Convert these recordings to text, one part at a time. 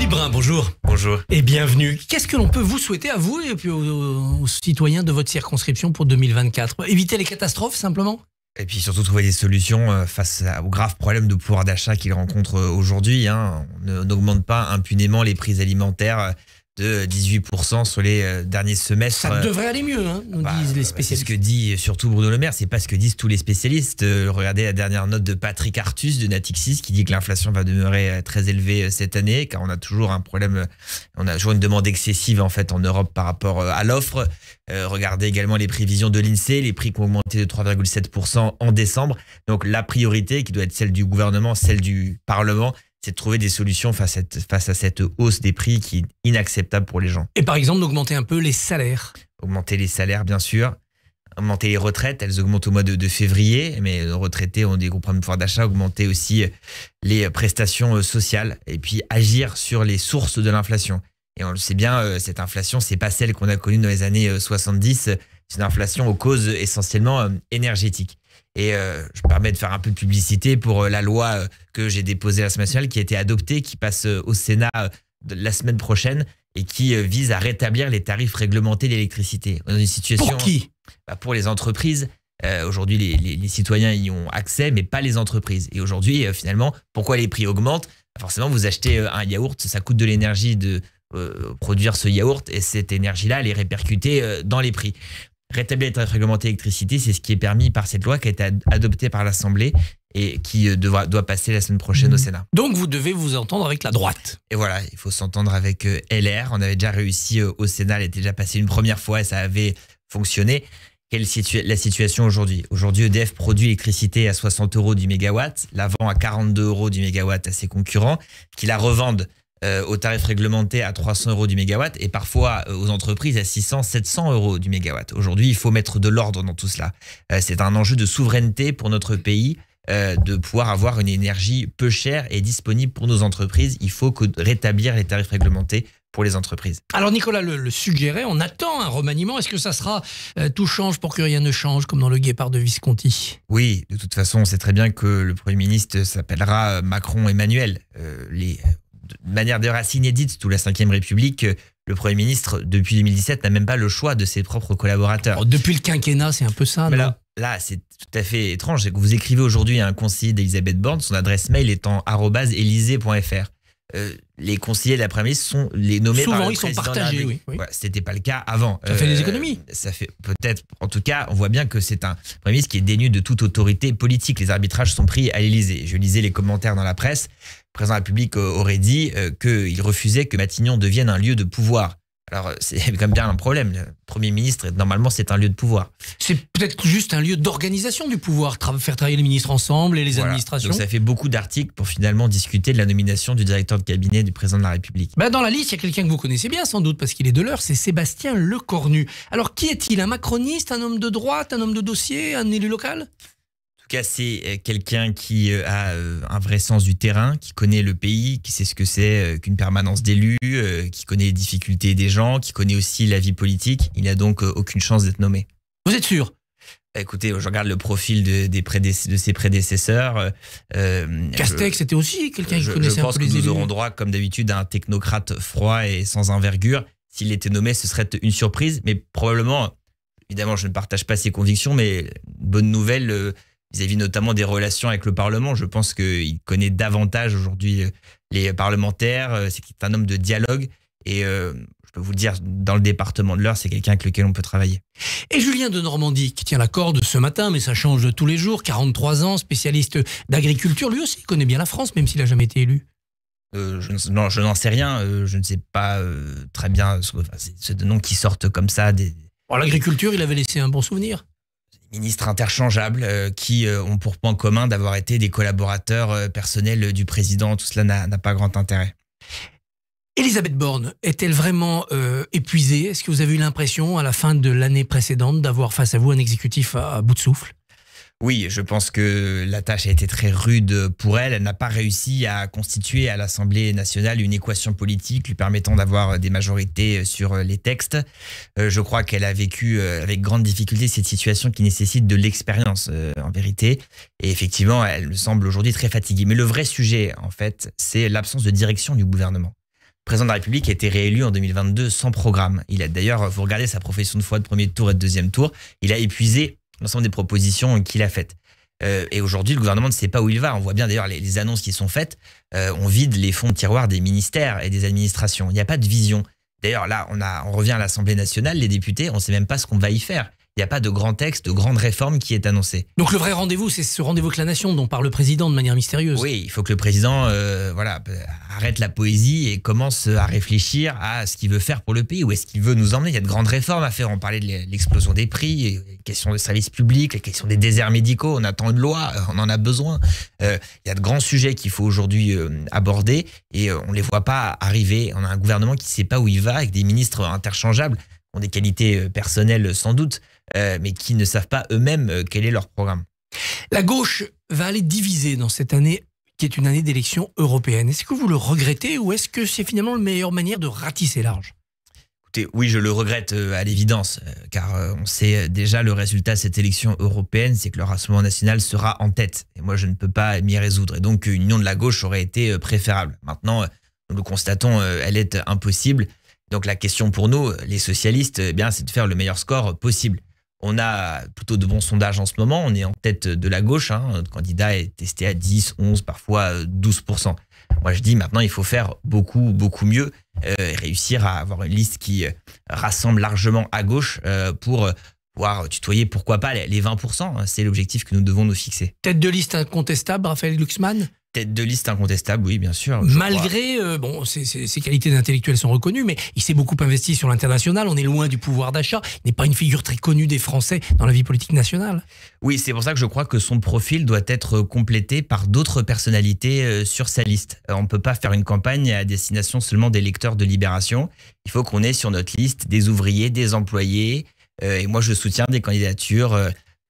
Philippe Brun, bonjour. Bonjour. Et bienvenue. Qu'est-ce que l'on peut vous souhaiter à vous et puis aux citoyens de votre circonscription pour 2024? Éviter les catastrophes, simplement? Et puis surtout trouver des solutions face aux graves problèmes de pouvoir d'achat qu'ils rencontrent aujourd'hui. On n'augmente pas impunément les prix alimentaires de 18% sur les derniers semestres. Ça devrait aller mieux, nous disent les spécialistes. C'est ce que dit surtout Bruno Le Maire, c'est pas ce que disent tous les spécialistes. Regardez la dernière note de Patrick Artus de Natixis qui dit que l'inflation va demeurer très élevée cette année, car on a toujours un problème, on a toujours une demande excessive en fait en Europe par rapport à l'offre. Regardez également les prévisions de l'INSEE, les prix qui ont augmenté de 3,7% en décembre. Donc la priorité qui doit être celle du gouvernement, celle du Parlement, c'est de trouver des solutions face à cette hausse des prix qui est inacceptable pour les gens. Et par exemple, d'augmenter un peu les salaires. Augmenter les salaires, bien sûr. Augmenter les retraites, elles augmentent au mois de février, mais les retraités ont des gros problèmes de pouvoir d'achat. Augmenter aussi les prestations sociales et puis agir sur les sources de l'inflation. Et on le sait bien, cette inflation, c'est pas celle qu'on a connue dans les années 70. C'est une inflation aux causes essentiellement énergétiques. Et je me permets de faire un peu de publicité pour la loi que j'ai déposée à l'Assemblée nationale, qui a été adoptée, qui passe au Sénat la semaine prochaine et qui vise à rétablir les tarifs réglementés d'électricité. Dans une situation, pour qui? Pour les entreprises. Aujourd'hui, les citoyens y ont accès, mais pas les entreprises. Et aujourd'hui, finalement, pourquoi les prix augmentent? Forcément, vous achetez un yaourt, ça coûte de l'énergie de produire ce yaourt, et cette énergie-là, elle est répercutée dans les prix. Rétablir les tarifs réglementés d'électricité, c'est ce qui est permis par cette loi qui a été adoptée par l'Assemblée et qui doit passer la semaine prochaine au Sénat. Donc vous devez vous entendre avec la droite. Et voilà, il faut s'entendre avec LR. On avait déjà réussi au Sénat, elle était déjà passée une première fois et ça avait fonctionné. Quelle est la situation aujourd'hui? Aujourd'hui, EDF produit l'électricité à 60 € du mégawatt, la vend à 42 € du mégawatt à ses concurrents, qui la revendent au tarif réglementé à 300 € du mégawatt et parfois aux entreprises à 600, 700 € du mégawatt. Aujourd'hui, il faut mettre de l'ordre dans tout cela. C'est un enjeu de souveraineté pour notre pays, de pouvoir avoir une énergie peu chère et disponible pour nos entreprises. Il faut rétablir les tarifs réglementés pour les entreprises. Alors Nicolas le suggérait, on attend un remaniement. Est-ce que ça sera tout change pour que rien ne change, comme dans le Guépard de Visconti? Oui, de toute façon, on sait très bien que le Premier ministre s'appellera Macron-Emmanuel. De manière d'ailleurs assez inédite sous la Ve République, le Premier ministre, depuis 2017, n'a même pas le choix de ses propres collaborateurs. Alors, depuis le quinquennat, c'est un peu ça, mais non? Là, c'est tout à fait étrange. C'est que vous écrivez aujourd'hui à un conseiller d'Elisabeth Borne, son adresse mail étant @elysée.fr. Les conseillers de la Première ministre sont les nommés souvent, par le ils sont président partagés, de la oui. Voilà, c'était pas le cas avant. Ça fait des économies. Ça fait peut-être, en tout cas, on voit bien que c'est un Premier ministre qui est dénu de toute autorité politique. Les arbitrages sont pris à l'Élysée. Je lisais les commentaires dans la presse. Le président de la République aurait dit qu'il refusait que Matignon devienne un lieu de pouvoir. Alors, c'est quand même bien un problème. Le Premier ministre, normalement, c'est un lieu de pouvoir. C'est peut-être juste un lieu d'organisation du pouvoir, faire travailler les ministres ensemble et les administrations. Donc ça fait beaucoup d'articles pour finalement discuter de la nomination du directeur de cabinet du président de la République. Dans la liste, il y a quelqu'un que vous connaissez bien, sans doute, parce qu'il est de l'heure, c'est Sébastien Lecornu. Alors, qui est-il? Un macroniste, un homme de droite, un homme de dossier, un élu local? En tout cas, c'est quelqu'un qui a un vrai sens du terrain, qui connaît le pays, qui sait ce que c'est qu'une permanence d'élus, qui connaît les difficultés des gens, qui connaît aussi la vie politique. Il n'a donc aucune chance d'être nommé. Vous êtes sûr? Écoutez, je regarde le profil de ses prédécesseurs. Castex, c'était aussi quelqu'un qui connaissait un peu les élus. Je pense que nous aurons droit, comme d'habitude, à un technocrate froid et sans envergure. S'il était nommé, ce serait une surprise, mais probablement, évidemment, je ne partage pas ses convictions, mais bonne nouvelle vis-à-vis notamment des relations avec le Parlement. Je pense qu'il connaît davantage aujourd'hui les parlementaires. C'est un homme de dialogue et je peux vous le dire, dans le département de l'Eure, c'est quelqu'un avec lequel on peut travailler. Et Julien de Normandie, qui tient la corde ce matin, mais ça change tous les jours, 43 ans, spécialiste d'agriculture. Lui aussi, il connaît bien la France, même s'il n'a jamais été élu. Je n'en sais rien. Je ne sais pas très bien ce nom qui sortent comme ça. L'agriculture, il avait laissé un bon souvenir. Ministres interchangeables qui ont pour point commun d'avoir été des collaborateurs personnels du président. Tout cela n'a pas grand intérêt. Elisabeth Borne est-elle vraiment épuisée? Est-ce que vous avez eu l'impression, à la fin de l'année précédente, d'avoir face à vous un exécutif à bout de souffle? Oui, je pense que la tâche a été très rude pour elle. Elle n'a pas réussi à constituer à l'Assemblée nationale une équation politique lui permettant d'avoir des majorités sur les textes. Je crois qu'elle a vécu avec grande difficulté cette situation qui nécessite de l'expérience en vérité. Et effectivement, elle me semble aujourd'hui très fatiguée. Mais le vrai sujet, en fait, c'est l'absence de direction du gouvernement. président de la République a été réélu en 2022 sans programme. Il a d'ailleurs, vous regardez sa profession de foi de premier tour et de deuxième tour, il a épuisé l'ensemble des propositions qu'il a faites. Et aujourd'hui, le gouvernement ne sait pas où il va. On voit bien d'ailleurs les annonces qui sont faites. On vide les fonds de tiroir des ministères et des administrations. Il n'y a pas de vision. D'ailleurs, là, on revient à l'Assemblée nationale, les députés, on ne sait même pas ce qu'on va y faire. Il n'y a pas de grand texte, de grande réforme qui est annoncée. Donc le vrai rendez-vous, c'est ce rendez-vous avec la nation dont parle le président de manière mystérieuse. Oui, il faut que le président arrête la poésie et commence à réfléchir à ce qu'il veut faire pour le pays, où est-ce qu'il veut nous emmener. Il y a de grandes réformes à faire. On parlait de l'explosion des prix, les questions de services publics, les questions des déserts médicaux. On attend une loi, on en a besoin. Il y a de grands sujets qu'il faut aujourd'hui aborder et on ne les voit pas arriver. On a un gouvernement qui ne sait pas où il va, avec des ministres interchangeables, qui ont des qualités personnelles sans doute, mais qui ne savent pas eux-mêmes quel est leur programme. La gauche va aller diviser dans cette année qui est une année d'élection européenne. Est-ce que vous le regrettez ou est-ce que c'est finalement la meilleure manière de ratisser large ? Écoutez, oui, je le regrette à l'évidence, car on sait déjà le résultat de cette élection européenne, c'est que le Rassemblement national sera en tête. Et moi, je ne peux pas m'y résoudre. Et donc, une union de la gauche aurait été préférable. Maintenant, nous le constatons, elle est impossible. Donc, la question pour nous, les socialistes, c'est de faire le meilleur score possible. On a plutôt de bons sondages en ce moment. On est en tête de la gauche. Notre candidat est testé à 10, 11, parfois 12%. Moi, je dis maintenant, il faut faire beaucoup, beaucoup mieux et réussir à avoir une liste qui rassemble largement à gauche pour pouvoir tutoyer, pourquoi pas, les 20%. C'est l'objectif que nous devons nous fixer. Tête de liste incontestable, Raphaël Glucksmann ? Tête de liste incontestable, oui, bien sûr. Malgré, ses qualités d'intellectuel sont reconnues, mais il s'est beaucoup investi sur l'international. On est loin du pouvoir d'achat. Il n'est pas une figure très connue des Français dans la vie politique nationale. Oui, c'est pour ça que je crois que son profil doit être complété par d'autres personnalités sur sa liste. On ne peut pas faire une campagne à destination seulement des lecteurs de Libération. Il faut qu'on ait sur notre liste des ouvriers, des employés. Et moi, je soutiens des candidatures.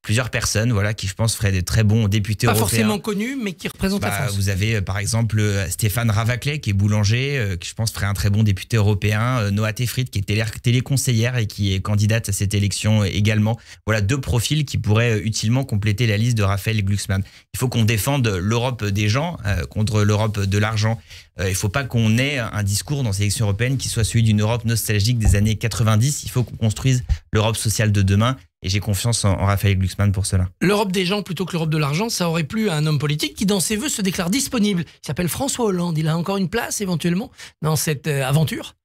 Plusieurs personnes qui, je pense, feraient des très bons députés européens. Pas forcément connus, mais qui représentent la France. Vous avez, par exemple, Stéphane Ravaclet, qui est boulanger, qui, je pense, ferait un très bon député européen. Noa Tefrit, qui est téléconseillère et qui est candidate à cette élection également. Voilà 2 profils qui pourraient utilement compléter la liste de Raphaël Glucksmann. Il faut qu'on défende l'Europe des gens contre l'Europe de l'argent. Il ne faut pas qu'on ait un discours dans ces élections européennes qui soit celui d'une Europe nostalgique des années 90. Il faut qu'on construise l'Europe sociale de demain. Et j'ai confiance en Raphaël Glucksmann pour cela. L'Europe des gens plutôt que l'Europe de l'argent, ça aurait plu à un homme politique qui, dans ses vœux, se déclare disponible. Il s'appelle François Hollande. Il a encore une place, éventuellement, dans cette aventure ?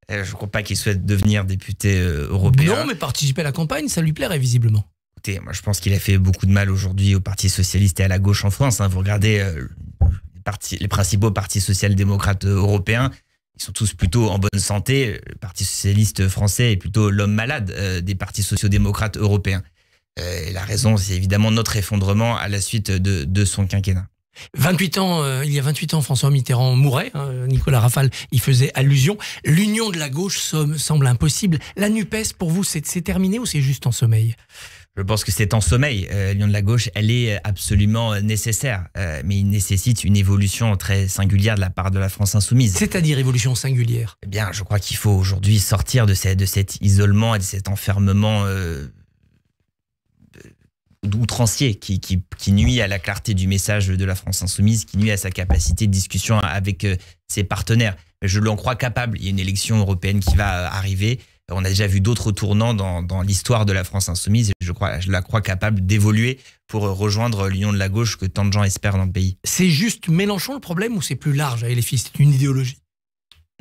Je ne crois pas qu'il souhaite devenir député européen. Non, mais participer à la campagne, ça lui plairait visiblement. Écoutez, moi, je pense qu'il a fait beaucoup de mal aujourd'hui au Parti socialiste et à la gauche en France. Vous regardez les principaux partis social-démocrates européens. Ils sont tous plutôt en bonne santé. Le Parti socialiste français est plutôt l'homme malade des partis sociaux-démocrates européens. Et la raison, c'est évidemment notre effondrement à la suite de son quinquennat. 28 ans, il y a 28 ans, François Mitterrand mourait. Nicolas Rafal y faisait allusion. L'union de la gauche semble impossible. La NUPES, pour vous, c'est terminé ou c'est juste en sommeil ? Je pense que c'est en sommeil. L'union de la gauche, elle est absolument nécessaire, mais il nécessite une évolution très singulière de la part de la France insoumise. C'est-à-dire évolution singulière ? Eh bien, je crois qu'il faut aujourd'hui sortir de cet isolement et de cet enfermement outrancier qui nuit à la clarté du message de la France insoumise, qui nuit à sa capacité de discussion avec ses partenaires. Je l'en crois capable. Il y a une élection européenne qui va arriver. On a déjà vu d'autres tournants dans l'histoire de la France insoumise et je la crois capable d'évoluer pour rejoindre l'union de la gauche que tant de gens espèrent dans le pays. C'est juste Mélenchon le problème ou c'est plus large avec les filles ? C'est une idéologie ?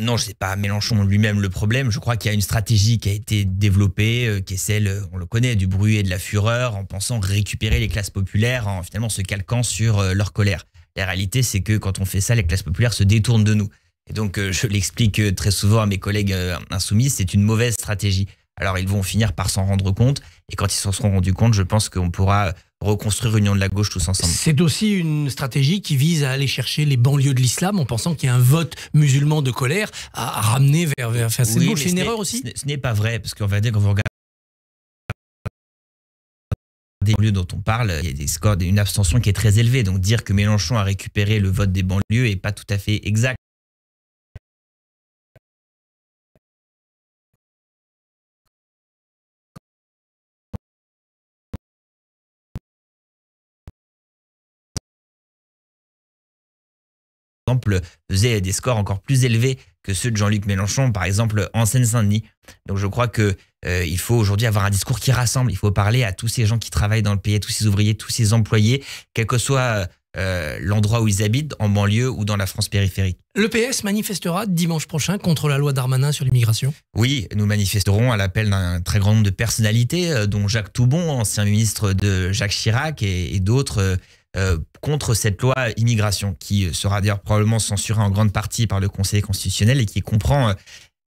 Non, je sais pas Mélenchon lui-même le problème. Je crois qu'il y a une stratégie qui a été développée, qui est celle, on le connaît, du bruit et de la fureur, en pensant récupérer les classes populaires, en finalement se calquant sur leur colère. La réalité, c'est que quand on fait ça, les classes populaires se détournent de nous. Et donc, je l'explique très souvent à mes collègues insoumis, c'est une mauvaise stratégie. Alors, ils vont finir par s'en rendre compte. Et quand ils s'en seront rendus compte, je pense qu'on pourra reconstruire l'union de la gauche tous ensemble. C'est aussi une stratégie qui vise à aller chercher les banlieues de l'islam en pensant qu'il y a un vote musulman de colère à ramener vers cette gauche. C'est une erreur aussi ? Ce n'est pas vrai, parce qu'on va dire, quand vous regardez des banlieues dont on parle, il y a des scores, une abstention qui est très élevée. Donc, dire que Mélenchon a récupéré le vote des banlieues n'est pas tout à fait exact. Exemple, faisait des scores encore plus élevés que ceux de Jean-Luc Mélenchon, par exemple, en Seine-Saint-Denis. Donc je crois que il faut aujourd'hui avoir un discours qui rassemble. Il faut parler à tous ces gens qui travaillent dans le pays, à tous ces ouvriers, tous ces employés, quel que soit l'endroit où ils habitent, en banlieue ou dans la France périphérique. Le PS manifestera dimanche prochain contre la loi Darmanin sur l'immigration. Oui, nous manifesterons à l'appel d'un très grand nombre de personnalités, dont Jacques Toubon, ancien ministre de Jacques Chirac, et d'autres, contre cette loi immigration, qui sera d'ailleurs probablement censurée en grande partie par le Conseil constitutionnel et qui comprend,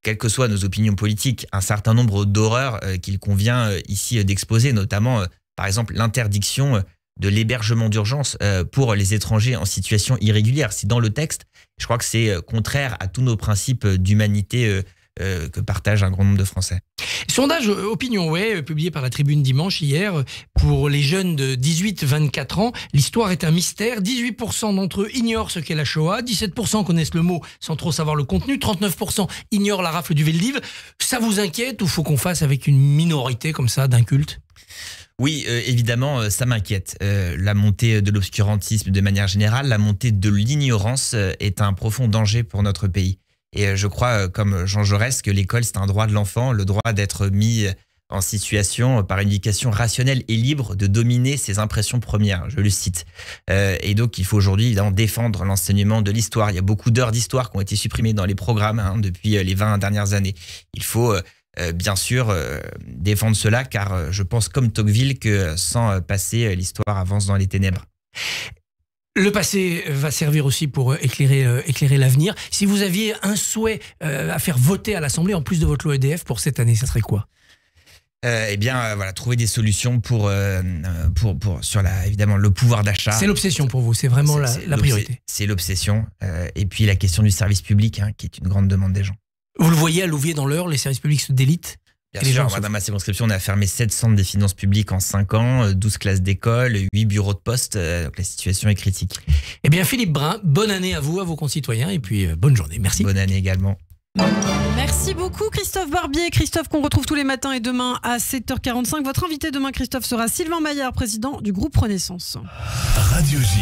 quelles que soient nos opinions politiques, un certain nombre d'horreurs qu'il convient ici d'exposer, notamment, par exemple, l'interdiction de l'hébergement d'urgence pour les étrangers en situation irrégulière. C'est dans le texte. Je crois que c'est contraire à tous nos principes d'humanité que partagent un grand nombre de Français. Sondage OpinionWay publié par la Tribune dimanche hier pour les jeunes de 18-24 ans. L'histoire est un mystère. 18% d'entre eux ignorent ce qu'est la Shoah. 17% connaissent le mot sans trop savoir le contenu. 39% ignorent la rafle du Veldiv. Ça vous inquiète ou faut qu'on fasse avec une minorité comme ça d'incultes ? Oui, évidemment, ça m'inquiète. La montée de l'obscurantisme de manière générale, la montée de l'ignorance est un profond danger pour notre pays. Et je crois, comme Jean Jaurès, que l'école, c'est un droit de l'enfant, le droit d'être mis en situation par une éducation rationnelle et libre de dominer ses impressions premières, je le cite. Et donc, il faut aujourd'hui évidemment défendre l'enseignement de l'histoire. Il y a beaucoup d'heures d'histoire qui ont été supprimées dans les programmes depuis les 20 dernières années. Il faut bien sûr défendre cela, car je pense comme Tocqueville que sans passé, l'histoire avance dans les ténèbres. Le passé va servir aussi pour éclairer l'avenir. Si vous aviez un souhait à faire voter à l'Assemblée en plus de votre loi EDF pour cette année, ça serait quoi ? Voilà, trouver des solutions pour sur évidemment le pouvoir d'achat. C'est l'obsession pour vous, c'est vraiment la priorité. C'est l'obsession. Et puis la question du service public, qui est une grande demande des gens. Vous le voyez à Louviers dans l'Eure, les services publics se délitent. Bien sûr, dans ma circonscription, on a fermé 7 centres des finances publiques en 5 ans, 12 classes d'école, 8 bureaux de poste. Donc la situation est critique. Eh bien, Philippe Brun, bonne année à vous, à vos concitoyens, et puis bonne journée. Merci. Bonne année également. Merci beaucoup Christophe Barbier. Christophe qu'on retrouve tous les matins et demain à 7h45. Votre invité demain, Christophe, sera Sylvain Maillard, président du groupe Renaissance. Radio J.